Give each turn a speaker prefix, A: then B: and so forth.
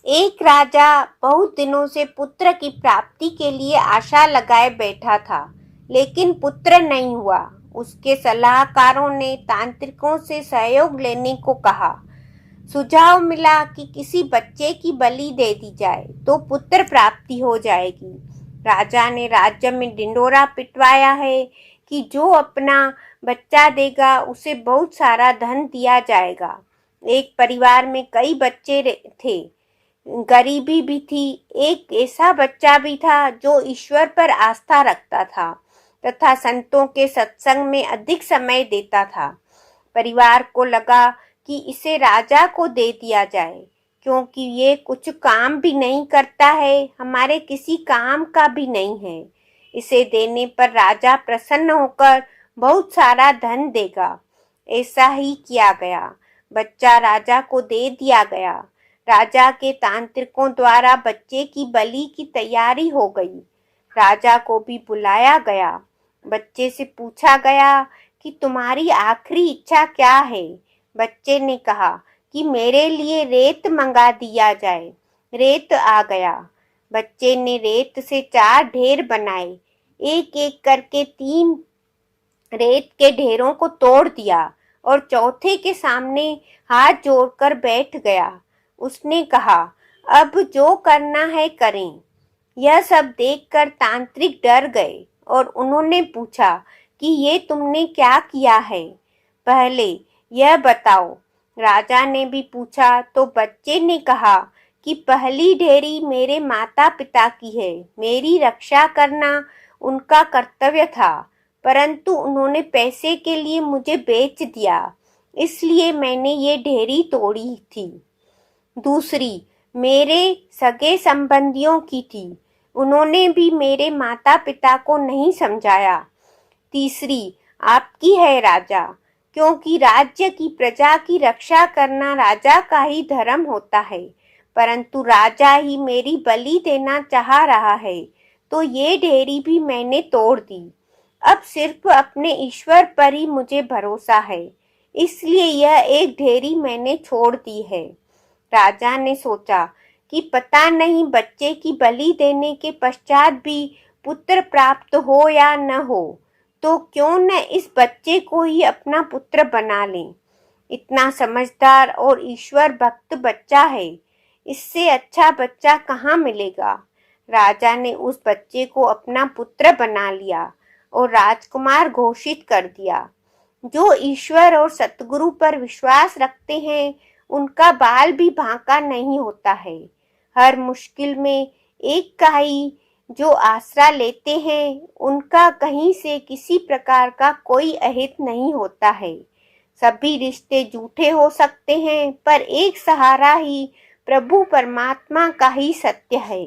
A: एक राजा बहुत दिनों से पुत्र की प्राप्ति के लिए आशा लगाए बैठा था, लेकिन पुत्र नहीं हुआ। उसके सलाहकारों ने तांत्रिकों से सहयोग लेने को कहा। सुझाव मिला कि किसी बच्चे की बलि दे दी जाए तो पुत्र प्राप्ति हो जाएगी। राजा ने राज्य में ढिंढोरा पिटवाया है कि जो अपना बच्चा देगा उसे बहुत सारा धन दिया जाएगा। एक परिवार में कई बच्चे थे, गरीबी भी थी। एक ऐसा बच्चा भी था जो ईश्वर पर आस्था रखता था तथा संतों के सत्संग में अधिक समय देता था। परिवार को लगा कि इसे राजा को दे दिया जाए, क्योंकि ये कुछ काम भी नहीं करता है, हमारे किसी काम का भी नहीं है। इसे देने पर राजा प्रसन्न होकर बहुत सारा धन देगा। ऐसा ही किया गया। बच्चा राजा को दे दिया गया। राजा के तांत्रिकों द्वारा बच्चे की बलि की तैयारी हो गई। राजा को भी बुलाया गया। बच्चे से पूछा गया कि तुम्हारी आखिरी इच्छा क्या है। बच्चे ने कहा कि मेरे लिए रेत मंगा दिया जाए। रेत आ गया। बच्चे ने रेत से 4 ढेर बनाए। एक एक करके 3 रेत के ढेरों को तोड़ दिया और चौथे के सामने हाथ जोड़कर बैठ गया। उसने कहा, अब जो करना है करें। यह सब देखकर तांत्रिक डर गए और उन्होंने पूछा कि ये तुमने क्या किया है, पहले यह बताओ। राजा ने भी पूछा तो बच्चे ने कहा कि पहली ढेरी मेरे माता पिता की है, मेरी रक्षा करना उनका कर्तव्य था, परंतु उन्होंने पैसे के लिए मुझे बेच दिया, इसलिए मैंने ये ढेरी तोड़ी थी। दूसरी मेरे सगे संबंधियों की थी, उन्होंने भी मेरे माता पिता को नहीं समझाया। तीसरी आपकी है राजा, क्योंकि राज्य की प्रजा की रक्षा करना राजा का ही धर्म होता है, परंतु राजा ही मेरी बलि देना चाह रहा है, तो ये ढेरी भी मैंने तोड़ दी। अब सिर्फ अपने ईश्वर पर ही मुझे भरोसा है, इसलिए यह एक ढेरी मैंने छोड़ दी है। राजा ने सोचा कि पता नहीं बच्चे की बलि देने के पश्चात भी पुत्र प्राप्त हो या न हो, तो क्यों न इस बच्चे को ही अपना पुत्र बना लें। इतना समझदार और ईश्वर भक्त बच्चा है, इससे अच्छा बच्चा कहाँ मिलेगा। राजा ने उस बच्चे को अपना पुत्र बना लिया और राजकुमार घोषित कर दिया। जो ईश्वर और सतगुरु पर विश्वास रखते हैं, उनका बाल भी बांका नहीं होता है। हर मुश्किल में एक का ही जो आसरा लेते हैं, उनका कहीं से किसी प्रकार का कोई अहित नहीं होता है। सभी रिश्ते झूठे हो सकते हैं, पर एक सहारा ही प्रभु परमात्मा का ही सत्य है।